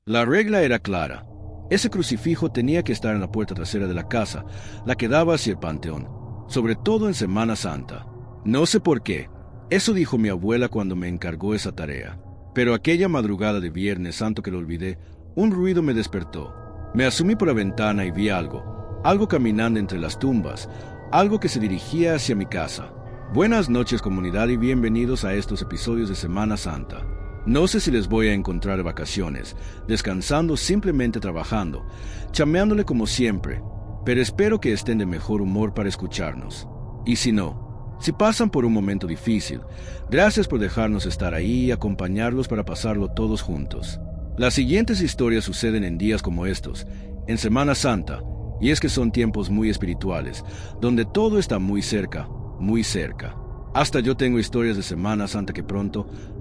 La regla era clara. Ese crucifijo tenía que estar en la puerta trasera de la casa, la que daba hacia el panteón, sobre todo en Semana Santa. No sé por qué, eso dijo mi abuela cuando me encargó esa tarea. Pero aquella madrugada de Viernes Santo que lo olvidé, un ruido me despertó. Me asomé por la ventana y vi algo caminando entre las tumbas, algo que se dirigía hacia mi casa. Buenas noches, comunidad, y bienvenidos a estos episodios de Semana Santa. No sé si les voy a encontrar de vacaciones, descansando, simplemente trabajando, chameándole como siempre, pero espero que estén de mejor humor para escucharnos. Y si no, si pasan por un momento difícil, gracias por dejarnos estar ahí y acompañarlos para pasarlo todos juntos. Las siguientes historias suceden en días como estos, en Semana Santa, y es que son tiempos muy espirituales, donde todo está muy cerca, muy cerca. Hasta yo tengo historias de Semana Santa que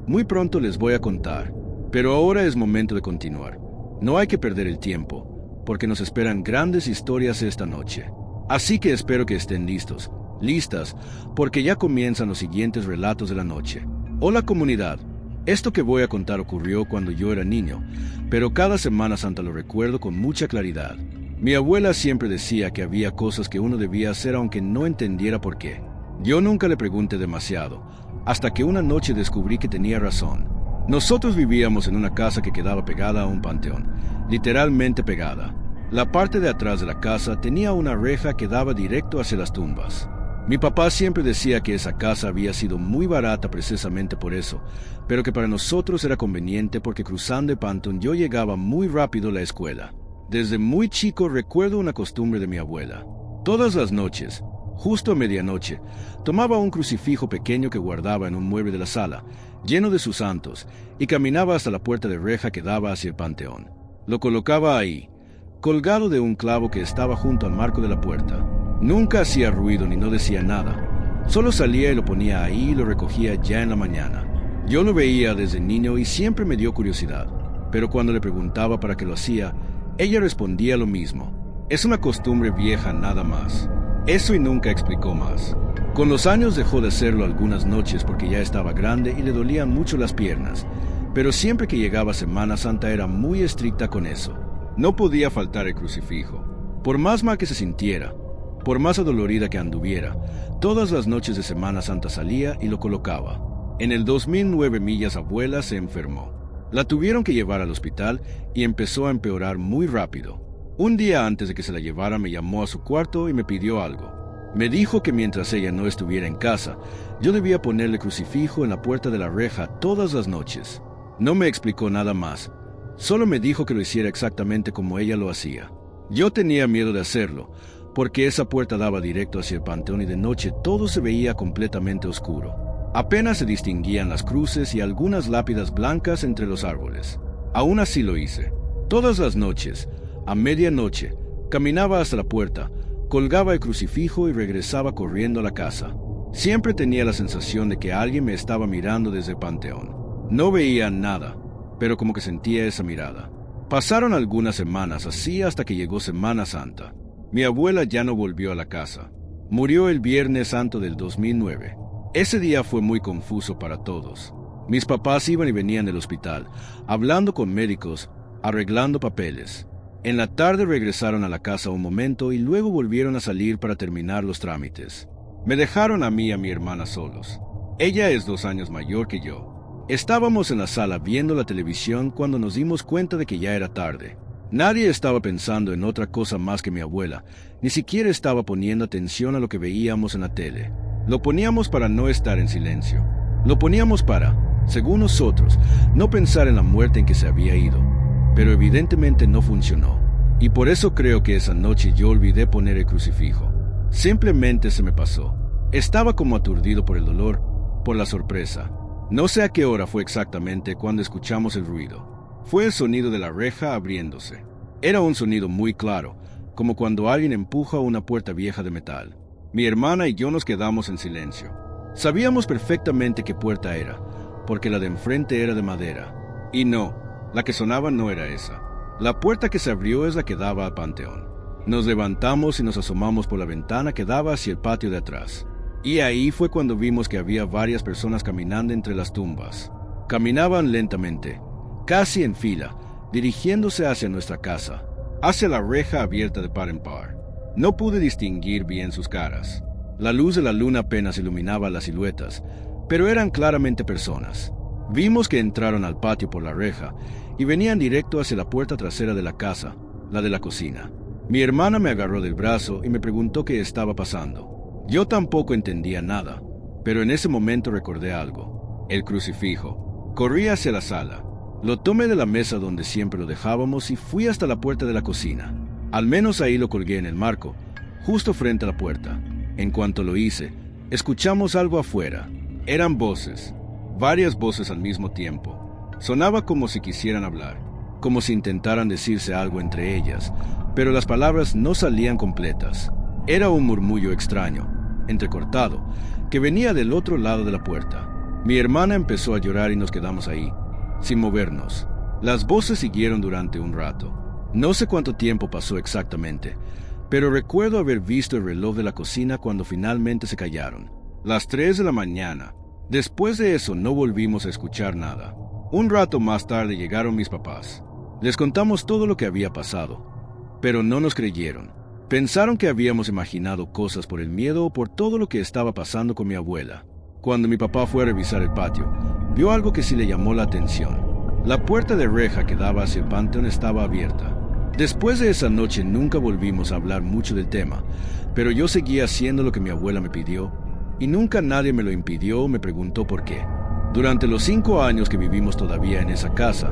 muy pronto les voy a contar. Pero ahora es momento de continuar. No hay que perder el tiempo, porque nos esperan grandes historias esta noche. Así que espero que estén listas, porque ya comienzan los siguientes relatos de la noche. Hola, comunidad. Esto que voy a contar ocurrió cuando yo era niño, pero cada Semana Santa lo recuerdo con mucha claridad. Mi abuela siempre decía que había cosas que uno debía hacer aunque no entendiera por qué. Yo nunca le pregunté demasiado, hasta que una noche descubrí que tenía razón. Nosotros vivíamos en una casa que quedaba pegada a un panteón, literalmente pegada. La parte de atrás de la casa tenía una reja que daba directo hacia las tumbas. Mi papá siempre decía que esa casa había sido muy barata precisamente por eso, pero que para nosotros era conveniente porque cruzando el panteón yo llegaba muy rápido a la escuela. Desde muy chico recuerdo una costumbre de mi abuela. Todas las noches, justo a medianoche, tomaba un crucifijo pequeño que guardaba en un mueble de la sala, lleno de sus santos, y caminaba hasta la puerta de reja que daba hacia el panteón. Lo colocaba ahí, colgado de un clavo que estaba junto al marco de la puerta. Nunca hacía ruido ni no decía nada. Solo salía y lo ponía ahí y lo recogía ya en la mañana. Yo lo veía desde niño y siempre me dio curiosidad, pero cuando le preguntaba para qué lo hacía, ella respondía lo mismo. Es una costumbre vieja nada más. Eso y nunca explicó más. Con los años dejó de hacerlo algunas noches porque ya estaba grande y le dolían mucho las piernas, pero siempre que llegaba Semana Santa era muy estricta con eso. No podía faltar el crucifijo. Por más mal que se sintiera, por más adolorida que anduviera, todas las noches de Semana Santa salía y lo colocaba. En el 2009 mi abuela se enfermó. La tuvieron que llevar al hospital y empezó a empeorar muy rápido. Un día antes de que se la llevara me llamó a su cuarto y me pidió algo. Me dijo que mientras ella no estuviera en casa, yo debía ponerle crucifijo en la puerta de la reja todas las noches. No me explicó nada más, solo me dijo que lo hiciera exactamente como ella lo hacía. Yo tenía miedo de hacerlo, porque esa puerta daba directo hacia el panteón y de noche todo se veía completamente oscuro. Apenas se distinguían las cruces y algunas lápidas blancas entre los árboles. Aún así lo hice. Todas las noches, a medianoche, caminaba hasta la puerta, colgaba el crucifijo y regresaba corriendo a la casa. Siempre tenía la sensación de que alguien me estaba mirando desde el panteón. No veía nada, pero como que sentía esa mirada. Pasaron algunas semanas así hasta que llegó Semana Santa. Mi abuela ya no volvió a la casa. Murió el Viernes Santo del 2009. Ese día fue muy confuso para todos. Mis papás iban y venían del hospital, hablando con médicos, arreglando papeles. En la tarde regresaron a la casa un momento y luego volvieron a salir para terminar los trámites. Me dejaron a mí y a mi hermana solos. Ella es 2 años mayor que yo. Estábamos en la sala viendo la televisión cuando nos dimos cuenta de que ya era tarde. Nadie estaba pensando en otra cosa más que mi abuela, ni siquiera estaba poniendo atención a lo que veíamos en la tele. Lo poníamos para no estar en silencio. Lo poníamos para, según nosotros, no pensar en la muerte en que se había ido. Pero evidentemente no funcionó. Y por eso creo que esa noche yo olvidé poner el crucifijo. Simplemente se me pasó. Estaba como aturdido por el dolor, por la sorpresa. No sé a qué hora fue exactamente cuando escuchamos el ruido. Fue el sonido de la reja abriéndose. Era un sonido muy claro, como cuando alguien empuja una puerta vieja de metal. Mi hermana y yo nos quedamos en silencio. Sabíamos perfectamente qué puerta era, porque la de enfrente era de madera. Y no, la que sonaba no era esa. La puerta que se abrió es la que daba al panteón. Nos levantamos y nos asomamos por la ventana que daba hacia el patio de atrás. Y ahí fue cuando vimos que había varias personas caminando entre las tumbas. Caminaban lentamente, casi en fila, dirigiéndose hacia nuestra casa, hacia la reja abierta de par en par. No pude distinguir bien sus caras. La luz de la luna apenas iluminaba las siluetas, pero eran claramente personas. Vimos que entraron al patio por la reja y venían directo hacia la puerta trasera de la casa, la de la cocina. Mi hermana me agarró del brazo y me preguntó qué estaba pasando. Yo tampoco entendía nada, pero en ese momento recordé algo. El crucifijo. Corrí hacia la sala. Lo tomé de la mesa donde siempre lo dejábamos y fui hasta la puerta de la cocina. Al menos ahí lo colgué en el marco, justo frente a la puerta. En cuanto lo hice, escuchamos algo afuera. Eran voces, varias voces al mismo tiempo. Sonaba como si quisieran hablar, como si intentaran decirse algo entre ellas, pero las palabras no salían completas. Era un murmullo extraño, entrecortado, que venía del otro lado de la puerta. Mi hermana empezó a llorar y nos quedamos ahí, sin movernos. Las voces siguieron durante un rato. No sé cuánto tiempo pasó exactamente, pero recuerdo haber visto el reloj de la cocina cuando finalmente se callaron. Las 3 de la mañana. Después de eso no volvimos a escuchar nada. Un rato más tarde llegaron mis papás. Les contamos todo lo que había pasado, pero no nos creyeron. Pensaron que habíamos imaginado cosas por el miedo o por todo lo que estaba pasando con mi abuela. Cuando mi papá fue a revisar el patio, vio algo que sí le llamó la atención. La puerta de reja que daba hacia el panteón estaba abierta. Después de esa noche nunca volvimos a hablar mucho del tema, pero yo seguía haciendo lo que mi abuela me pidió, y nunca nadie me lo impidió o me preguntó por qué. Durante los 5 años que vivimos todavía en esa casa,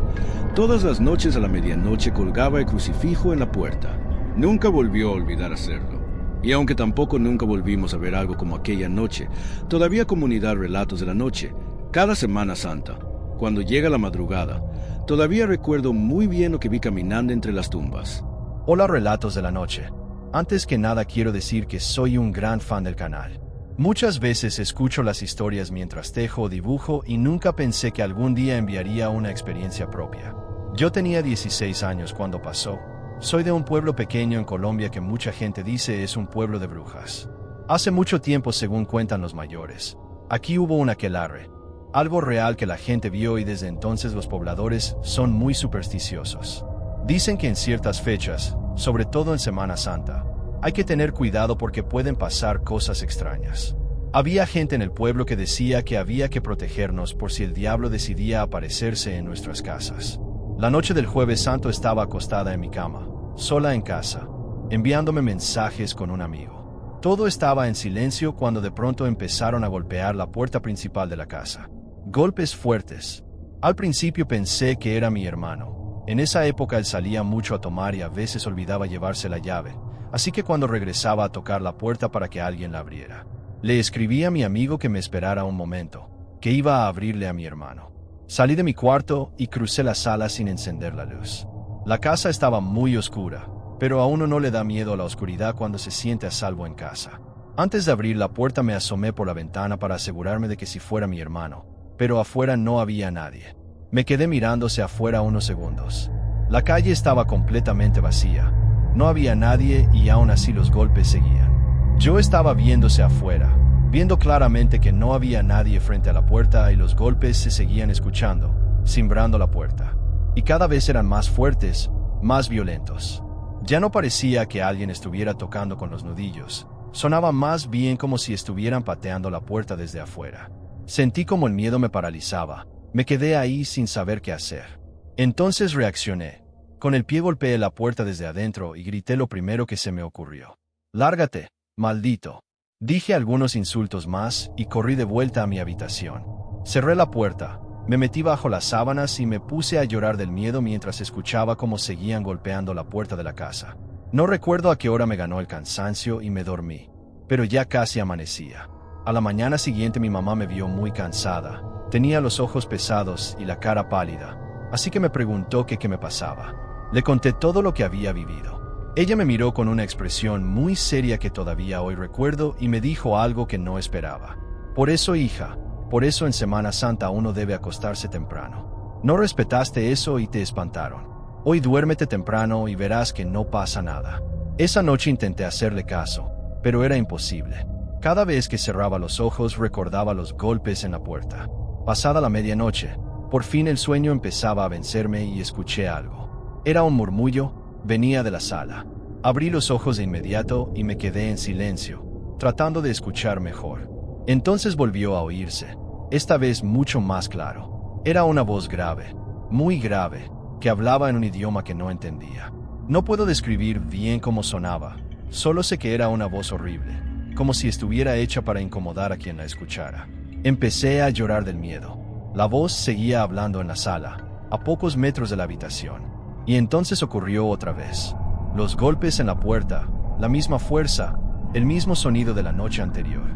todas las noches a la medianoche colgaba el crucifijo en la puerta. Nunca volvió a olvidar hacerlo. Y aunque tampoco nunca volvimos a ver algo como aquella noche, todavía comunidad Relatos de la Noche, cada Semana Santa, cuando llega la madrugada, todavía recuerdo muy bien lo que vi caminando entre las tumbas. Hola Relatos de la Noche. Antes que nada quiero decir que soy un gran fan del canal. Muchas veces escucho las historias mientras tejo o dibujo y nunca pensé que algún día enviaría una experiencia propia. Yo tenía 16 años cuando pasó. Soy de un pueblo pequeño en Colombia que mucha gente dice es un pueblo de brujas. Hace mucho tiempo, según cuentan los mayores, aquí hubo un aquelarre, algo real que la gente vio y desde entonces los pobladores son muy supersticiosos. Dicen que en ciertas fechas, sobre todo en Semana Santa, hay que tener cuidado porque pueden pasar cosas extrañas. Había gente en el pueblo que decía que había que protegernos por si el diablo decidía aparecerse en nuestras casas. La noche del Jueves Santo estaba acostada en mi cama, sola en casa, enviándome mensajes con un amigo. Todo estaba en silencio cuando de pronto empezaron a golpear la puerta principal de la casa. Golpes fuertes. Al principio pensé que era mi hermano. En esa época él salía mucho a tomar y a veces olvidaba llevarse la llave, así que cuando regresaba a tocar la puerta para que alguien la abriera, le escribí a mi amigo que me esperara un momento, que iba a abrirle a mi hermano. Salí de mi cuarto y crucé la sala sin encender la luz. La casa estaba muy oscura, pero a uno no le da miedo a la oscuridad cuando se siente a salvo en casa. Antes de abrir la puerta me asomé por la ventana para asegurarme de que si fuera mi hermano, pero afuera no había nadie. Me quedé mirándose afuera unos segundos. La calle estaba completamente vacía. No había nadie y aún así los golpes seguían. Yo estaba viéndose afuera, viendo claramente que no había nadie frente a la puerta y los golpes se seguían escuchando, cimbrando la puerta. Y cada vez eran más fuertes, más violentos. Ya no parecía que alguien estuviera tocando con los nudillos. Sonaba más bien como si estuvieran pateando la puerta desde afuera. Sentí como el miedo me paralizaba. Me quedé ahí sin saber qué hacer. Entonces reaccioné. Con el pie golpeé la puerta desde adentro y grité lo primero que se me ocurrió. «¡Lárgate, maldito!». Dije algunos insultos más y corrí de vuelta a mi habitación. Cerré la puerta, me metí bajo las sábanas y me puse a llorar del miedo mientras escuchaba cómo seguían golpeando la puerta de la casa. No recuerdo a qué hora me ganó el cansancio y me dormí, pero ya casi amanecía. A la mañana siguiente mi mamá me vio muy cansada. Tenía los ojos pesados y la cara pálida, así que me preguntó qué me pasaba. Le conté todo lo que había vivido. Ella me miró con una expresión muy seria que todavía hoy recuerdo y me dijo algo que no esperaba. «Por eso, hija, por eso en Semana Santa uno debe acostarse temprano. No respetaste eso y te espantaron. Hoy duérmete temprano y verás que no pasa nada». Esa noche intenté hacerle caso, pero era imposible. Cada vez que cerraba los ojos recordaba los golpes en la puerta. Pasada la medianoche, por fin el sueño empezaba a vencerme y escuché algo. Era un murmullo, venía de la sala. Abrí los ojos de inmediato y me quedé en silencio, tratando de escuchar mejor. Entonces volvió a oírse, esta vez mucho más claro. Era una voz grave, muy grave, que hablaba en un idioma que no entendía. No puedo describir bien cómo sonaba, solo sé que era una voz horrible, como si estuviera hecha para incomodar a quien la escuchara. Empecé a llorar del miedo. La voz seguía hablando en la sala, a pocos metros de la habitación. Y entonces ocurrió otra vez. Los golpes en la puerta, la misma fuerza, el mismo sonido de la noche anterior.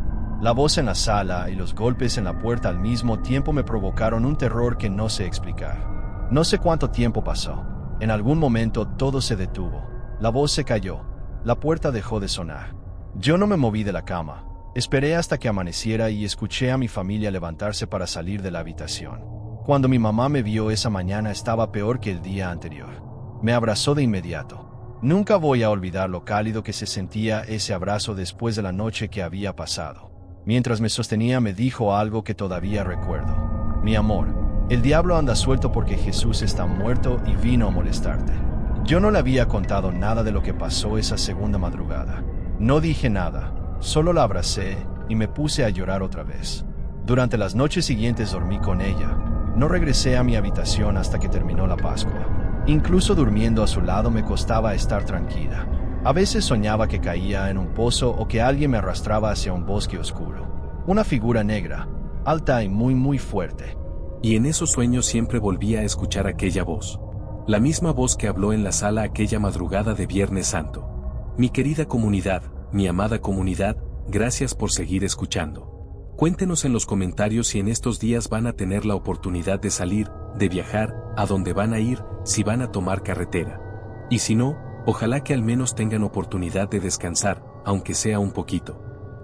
La voz en la sala y los golpes en la puerta al mismo tiempo me provocaron un terror que no sé explicar. No sé cuánto tiempo pasó. En algún momento todo se detuvo. La voz se cayó. La puerta dejó de sonar. Yo no me moví de la cama. Esperé hasta que amaneciera y escuché a mi familia levantarse para salir de la habitación. Cuando mi mamá me vio esa mañana estaba peor que el día anterior. Me abrazó de inmediato. Nunca voy a olvidar lo cálido que se sentía ese abrazo después de la noche que había pasado. Mientras me sostenía me dijo algo que todavía recuerdo. Mi amor, el diablo anda suelto porque Jesús está muerto y vino a molestarte. Yo no le había contado nada de lo que pasó esa segunda madrugada. No dije nada, solo la abracé y me puse a llorar otra vez. Durante las noches siguientes dormí con ella. No regresé a mi habitación hasta que terminó la Pascua. Incluso durmiendo a su lado me costaba estar tranquila. A veces soñaba que caía en un pozo o que alguien me arrastraba hacia un bosque oscuro. Una figura negra, alta y muy fuerte. Y en esos sueños siempre volvía a escuchar aquella voz. La misma voz que habló en la sala aquella madrugada de Viernes Santo. Mi querida comunidad, mi amada comunidad, gracias por seguir escuchando. Cuéntenos en los comentarios si en estos días van a tener la oportunidad de salir, de viajar, a dónde van a ir, si van a tomar carretera. Y si no, ojalá que al menos tengan oportunidad de descansar, aunque sea un poquito.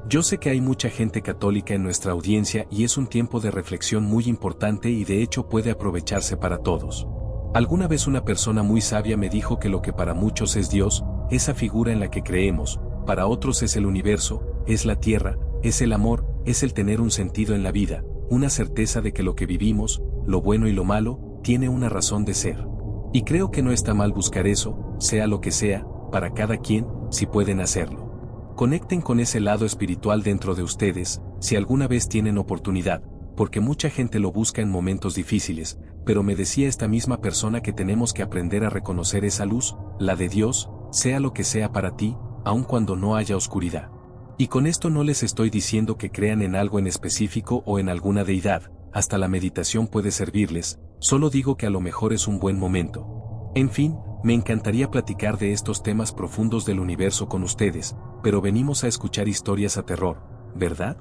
Yo sé que hay mucha gente católica en nuestra audiencia y es un tiempo de reflexión muy importante y de hecho puede aprovecharse para todos. Alguna vez una persona muy sabia me dijo que lo que para muchos es Dios, esa figura en la que creemos, para otros es el universo, es la tierra, es el amor, es el tener un sentido en la vida, una certeza de que lo que vivimos, lo bueno y lo malo, tiene una razón de ser. Y creo que no está mal buscar eso, sea lo que sea, para cada quien, si pueden hacerlo. Conecten con ese lado espiritual dentro de ustedes, si alguna vez tienen oportunidad, porque mucha gente lo busca en momentos difíciles, pero me decía esta misma persona que tenemos que aprender a reconocer esa luz, la de Dios, sea lo que sea para ti, aun cuando no haya oscuridad. Y con esto no les estoy diciendo que crean en algo en específico o en alguna deidad, hasta la meditación puede servirles, solo digo que a lo mejor es un buen momento. En fin, me encantaría platicar de estos temas profundos del universo con ustedes, pero venimos a escuchar historias a terror, ¿verdad?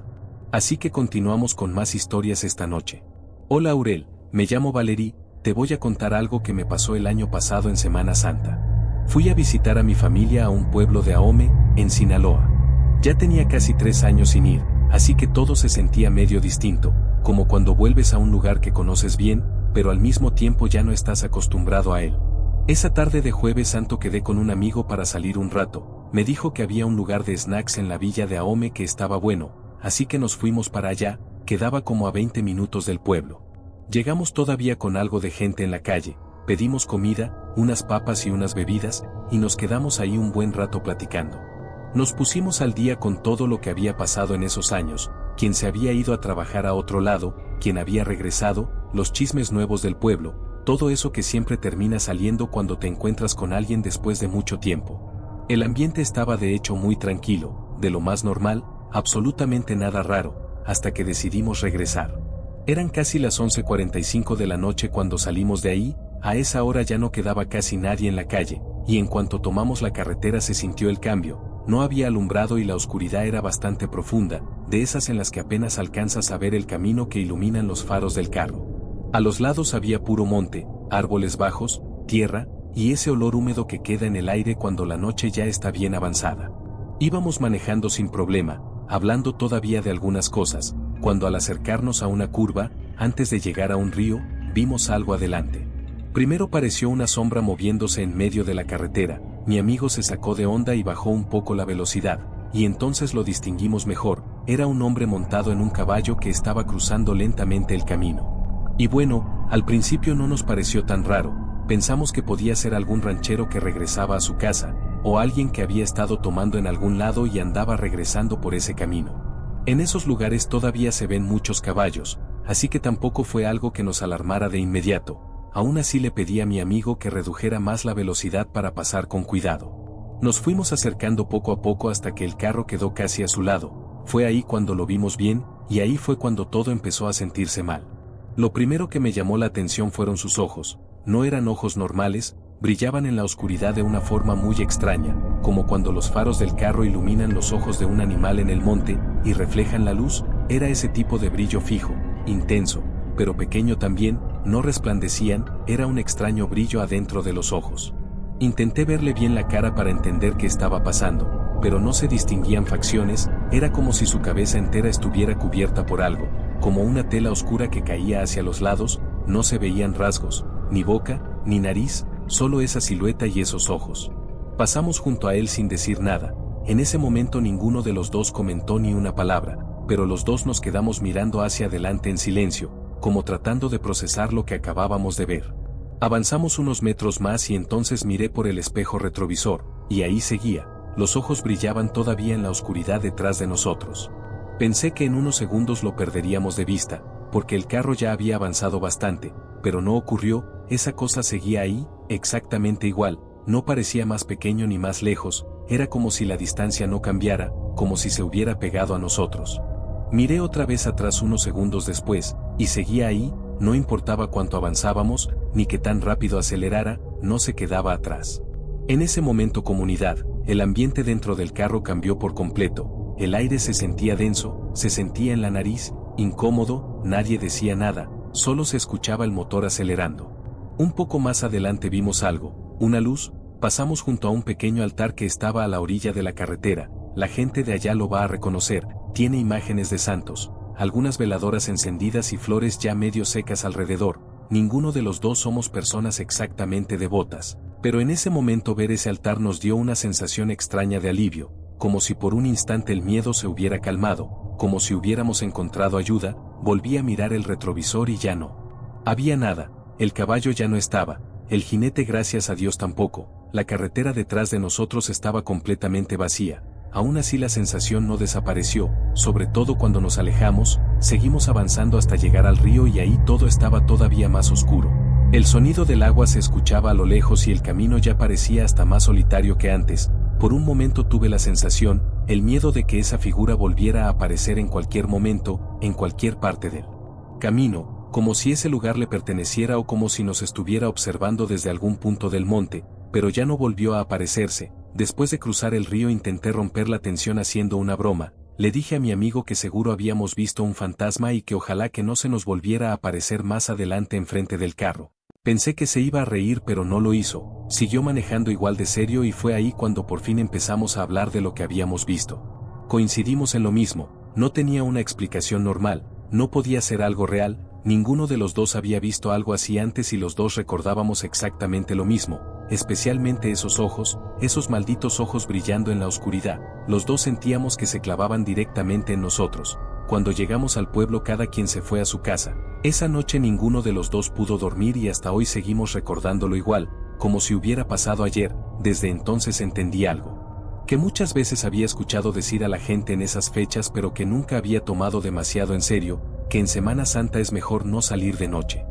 Así que continuamos con más historias esta noche. Hola Aurel, me llamo Valerie, te voy a contar algo que me pasó el año pasado en Semana Santa. Fui a visitar a mi familia a un pueblo de Ahome, en Sinaloa. Ya tenía casi 3 años sin ir, así que todo se sentía medio distinto, como cuando vuelves a un lugar que conoces bien, pero al mismo tiempo ya no estás acostumbrado a él. Esa tarde de Jueves Santo quedé con un amigo para salir un rato, me dijo que había un lugar de snacks en la villa de Ahome que estaba bueno, así que nos fuimos para allá, quedaba como a 20 minutos del pueblo. Llegamos todavía con algo de gente en la calle, pedimos comida, unas papas y unas bebidas, y nos quedamos ahí un buen rato platicando. Nos pusimos al día con todo lo que había pasado en esos años, quien se había ido a trabajar a otro lado, quien había regresado, los chismes nuevos del pueblo, todo eso que siempre termina saliendo cuando te encuentras con alguien después de mucho tiempo. El ambiente estaba de hecho muy tranquilo, de lo más normal, absolutamente nada raro, hasta que decidimos regresar. Eran casi las 11:45 de la noche cuando salimos de ahí, a esa hora ya no quedaba casi nadie en la calle, y en cuanto tomamos la carretera se sintió el cambio, no había alumbrado y la oscuridad era bastante profunda, de esas en las que apenas alcanzas a ver el camino que iluminan los faros del carro. A los lados había puro monte, árboles bajos, tierra, y ese olor húmedo que queda en el aire cuando la noche ya está bien avanzada. Íbamos manejando sin problema, hablando todavía de algunas cosas, cuando al acercarnos a una curva, antes de llegar a un río, vimos algo adelante. Primero pareció una sombra moviéndose en medio de la carretera, mi amigo se sacó de onda y bajó un poco la velocidad, y entonces lo distinguimos mejor, era un hombre montado en un caballo que estaba cruzando lentamente el camino. Y bueno, al principio no nos pareció tan raro, pensamos que podía ser algún ranchero que regresaba a su casa, o alguien que había estado tomando en algún lado y andaba regresando por ese camino. En esos lugares todavía se ven muchos caballos, así que tampoco fue algo que nos alarmara de inmediato. Aún así le pedí a mi amigo que redujera más la velocidad para pasar con cuidado. Nos fuimos acercando poco a poco hasta que el carro quedó casi a su lado. Fue ahí cuando lo vimos bien, y ahí fue cuando todo empezó a sentirse mal. Lo primero que me llamó la atención fueron sus ojos. No eran ojos normales, brillaban en la oscuridad de una forma muy extraña, como cuando los faros del carro iluminan los ojos de un animal en el monte y reflejan la luz. Era ese tipo de brillo fijo, intenso, pero pequeño también. No resplandecían, era un extraño brillo adentro de los ojos. Intenté verle bien la cara para entender qué estaba pasando, pero no se distinguían facciones. Era como si su cabeza entera estuviera cubierta por algo, como una tela oscura que caía hacia los lados. No se veían rasgos, ni boca, ni nariz, solo esa silueta y esos ojos. Pasamos junto a él sin decir nada. En ese momento ninguno de los dos comentó ni una palabra, pero los dos nos quedamos mirando hacia adelante en silencio, como tratando de procesar lo que acabábamos de ver. Avanzamos unos metros más y entonces miré por el espejo retrovisor, y ahí seguía. Los ojos brillaban todavía en la oscuridad detrás de nosotros. Pensé que en unos segundos lo perderíamos de vista, porque el carro ya había avanzado bastante, pero no ocurrió. Esa cosa seguía ahí, exactamente igual. No parecía más pequeño ni más lejos, era como si la distancia no cambiara, como si se hubiera pegado a nosotros. Miré otra vez atrás unos segundos después, y seguía ahí. No importaba cuánto avanzábamos, ni que tan rápido acelerara, no se quedaba atrás. En ese momento, comunidad, el ambiente dentro del carro cambió por completo. El aire se sentía denso, se sentía en la nariz, incómodo. Nadie decía nada, solo se escuchaba el motor acelerando. Un poco más adelante vimos algo, una luz. Pasamos junto a un pequeño altar que estaba a la orilla de la carretera. La gente de allá lo va a reconocer, tiene imágenes de santos, algunas veladoras encendidas y flores ya medio secas alrededor. Ninguno de los dos somos personas exactamente devotas, pero en ese momento ver ese altar nos dio una sensación extraña de alivio, como si por un instante el miedo se hubiera calmado, como si hubiéramos encontrado ayuda. Volví a mirar el retrovisor y ya no había nada, el caballo ya no estaba, el jinete gracias a Dios tampoco, la carretera detrás de nosotros estaba completamente vacía. Aún así la sensación no desapareció, sobre todo cuando nos alejamos. Seguimos avanzando hasta llegar al río y ahí todo estaba todavía más oscuro. El sonido del agua se escuchaba a lo lejos y el camino ya parecía hasta más solitario que antes. Por un momento tuve la sensación, el miedo de que esa figura volviera a aparecer en cualquier momento, en cualquier parte del camino, como si ese lugar le perteneciera o como si nos estuviera observando desde algún punto del monte, pero ya no volvió a aparecerse. Después de cruzar el río intenté romper la tensión haciendo una broma. Le dije a mi amigo que seguro habíamos visto un fantasma y que ojalá que no se nos volviera a aparecer más adelante enfrente del carro. Pensé que se iba a reír pero no lo hizo, siguió manejando igual de serio y fue ahí cuando por fin empezamos a hablar de lo que habíamos visto. Coincidimos en lo mismo, no tenía una explicación normal, no podía ser algo real. Ninguno de los dos había visto algo así antes y los dos recordábamos exactamente lo mismo, especialmente esos ojos, esos malditos ojos brillando en la oscuridad. Los dos sentíamos que se clavaban directamente en nosotros. Cuando llegamos al pueblo cada quien se fue a su casa. Esa noche ninguno de los dos pudo dormir y hasta hoy seguimos recordándolo igual, como si hubiera pasado ayer. Desde entonces entendí algo que muchas veces había escuchado decir a la gente en esas fechas pero que nunca había tomado demasiado en serio, que en Semana Santa es mejor no salir de noche.